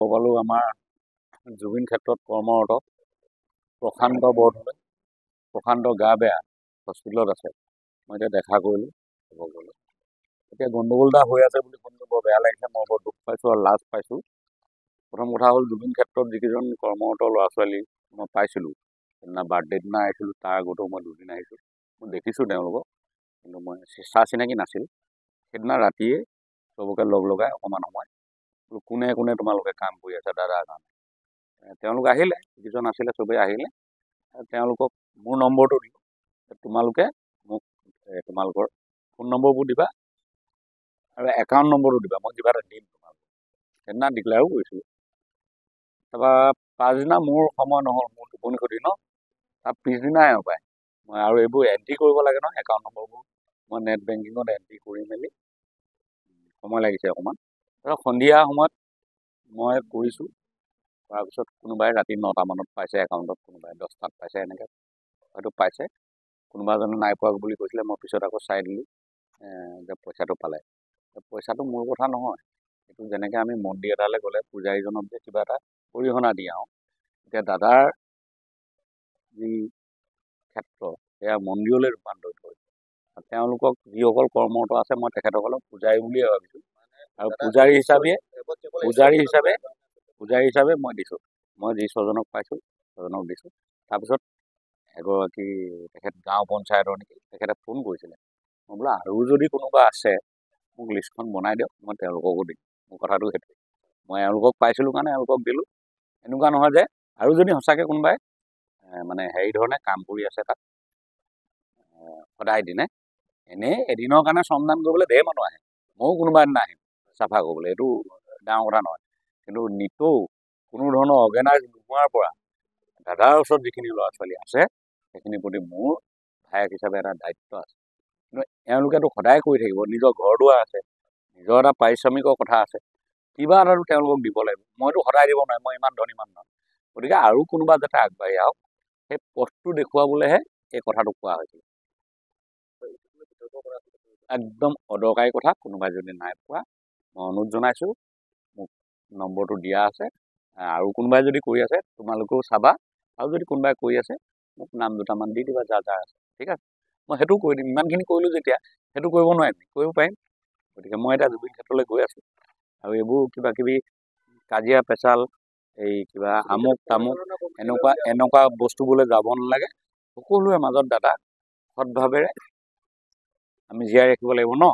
পালো আমাৰ জুবিন ক্ষেত্ৰত কৰ্মৰত প্ৰশান্ত বৰদলৈ। প্ৰশান্ত গা বেয়া, হস্পিটেলত আছে। মই এতিয়া দেখা কৰিলোঁ, এতিয়া গণ্ডগোল এটা হৈ আছে বুলি শুনিলোঁ, বৰ বেয়া লাগিছে। মই বৰ দুখ পাইছোঁ আৰু লাজ পাইছোঁ। প্ৰথম কথা হ'ল, জুবিন ক্ষেত্ৰত যিকেইজন কৰ্মৰত ল'ৰা ছোৱালী মই পাইছিলোঁ, সেইদিনা বাৰ্থডে দিনা আহিছিলোঁ, তাৰ আগতেও মই দুদিন আহিছোঁ, মই দেখিছোঁ তেওঁলোকক, কিন্তু মই চা চিনাকি নাছিল। সেইদিনা ৰাতিয়ে চবকে লগ লগাই অকণমান সময় কোনে কোনে তোমালোকে কাম কৰি আছা দাদাৰ কাৰণে। তেওঁলোক আহিলে, যিজন আছিলে চবেই আহিলে। তেওঁলোকক মোৰ নম্বৰটো দিলোঁ, তোমালোকে মোক তোমালোকৰ ফোন নম্বৰবোৰ দিবা আৰু একাউণ্ট নম্বৰটো দিবা, মই কিবা এটা দিম তোমালোকক। সেইদিনা ডিক্লেয়াৰো কৰিছিলোঁ। তাৰপৰা পাছদিনা মোৰ সময় নহ'ল, মোৰ টোপনি ক্ষতি ন, তাৰ পিছদিনাই পায় মই আৰু এইবোৰ এণ্ট্ৰি কৰিব লাগে নহয়, একাউণ্ট নম্বৰবোৰ মই নেট বেংকিঙত এণ্ট্ৰি কৰি মেলি সময় লাগিছে অকণমান। ধৰক সন্ধিয়া সময়ত মই কৰিছোঁ, তাৰপিছত কোনোবাই ৰাতি 9টা মানত পাইছে একাউণ্টত, কোনোবাই 10টাত পাইছে, এনেকৈ হয়তো পাইছে। কোনোবা এজনে নাই পোৱা বুলি কৈছিলে, মই পিছত আকৌ চাই দিলোঁ যে পইচাটো পালে। পইচাটো মোৰ কথা নহয়, এইটো যেনেকৈ আমি মন্দিৰ এটালৈ গ'লে পূজাৰীজনক যে কিবা এটা অৰিহণা দি আহোঁ, এতিয়া দাদাৰ যি ক্ষেত্ৰ সেয়া মন্দিৰলৈ ৰূপান্তৰিত হৈছে। তেওঁলোকক যিসকল কৰ্মৰত আছে, মই তেখেতসকলক পূজাৰী বুলিয়ে ভাবিছোঁ, আৰু পূজাৰী হিচাপে মই দিছোঁ। মই যি ছজনক পাইছোঁ ছজনক দিছোঁ। তাৰপিছত এগৰাকী তেখেত গাঁও পঞ্চায়তৰ নেকি, তেখেতে ফোন কৰিছিলে। মই বোলো আৰু যদি কোনোবা আছে মোক লিষ্টখন বনাই দিয়ক, মই তেওঁলোককো দিম। মোৰ কথাটো সেইটোৱে, মই এওঁলোকক পাইছিলোঁ কাৰণে এওঁলোকক দিলোঁ। এনেকুৱা নহয় যে আৰু যদি সঁচাকৈ কোনোবাই মানে হেৰি ধৰণে কাম কৰি আছে তাত সদায় দিনে, এনেই এদিনৰ কাৰণে শ্ৰমদান কৰিবলৈ ঢেৰ মানুহ আহে, ময়ো কোনোবা এদিন আহিম চাফা কৰিবলৈ, এইটো ডাঙৰ কথা নহয়। কিন্তু নিতৌ কোনো ধৰণৰ অৰ্গেনাইজ নোহোৱাৰ পৰা দাদাৰ ওচৰত যিখিনি ল'ৰা ছোৱালী আছে, সেইখিনিৰ প্ৰতি মোৰ ভায়েক হিচাপে এটা দায়িত্ব আছে। কিন্তু এওঁলোকেতো সদায় কৰি থাকিব, নিজৰ ঘৰ দুৱাৰ আছে, নিজৰ এটা পাৰিশ্ৰমিকৰ কথা আছে, কিবা এটাতো তেওঁলোকক দিব লাগিব। মইতো সদায় দিব নোৱাৰিম, মই ইমান ধনী মানুহ নহয়। গতিকে আৰু কোনোবা যাতে আগবাঢ়ি আহক, সেই পথটো দেখুৱাবলৈহে এই কথাটো কোৱা হৈছিল। একদম অদৰকাৰী কথা। কোনোবাই যদি নাই পোৱা, মই অনুৰোধ জনাইছোঁ, মোক নম্বৰটো দিয়া আছে। আৰু কোনোবাই যদি কৰি আছে তোমালোকেও চাবা, আৰু যদি কোনোবাই কৰি আছে মোক নাম দুটামান দি দিবা, যাৰ যাৰ আছে। ঠিক আছে, মই সেইটোও কৰি দিম। ইমানখিনি কৰিলোঁ যেতিয়া সেইটো কৰিব নোৱাৰিম, কৰিব পাৰিম। গতিকে মই এতিয়া জুবিন ক্ষেত্ৰলৈ গৈ আছোঁ, আৰু এইবোৰ কিবা কিবি কাজিয়া পেচাল, এই কিবা আমুক তামুক এনেকুৱা বস্তুবোৰলৈ যাব নালাগে। সকলোৰে মাজত দাদা সৎভাৱেৰে আমি জীয়াই ৰাখিব লাগিব ন।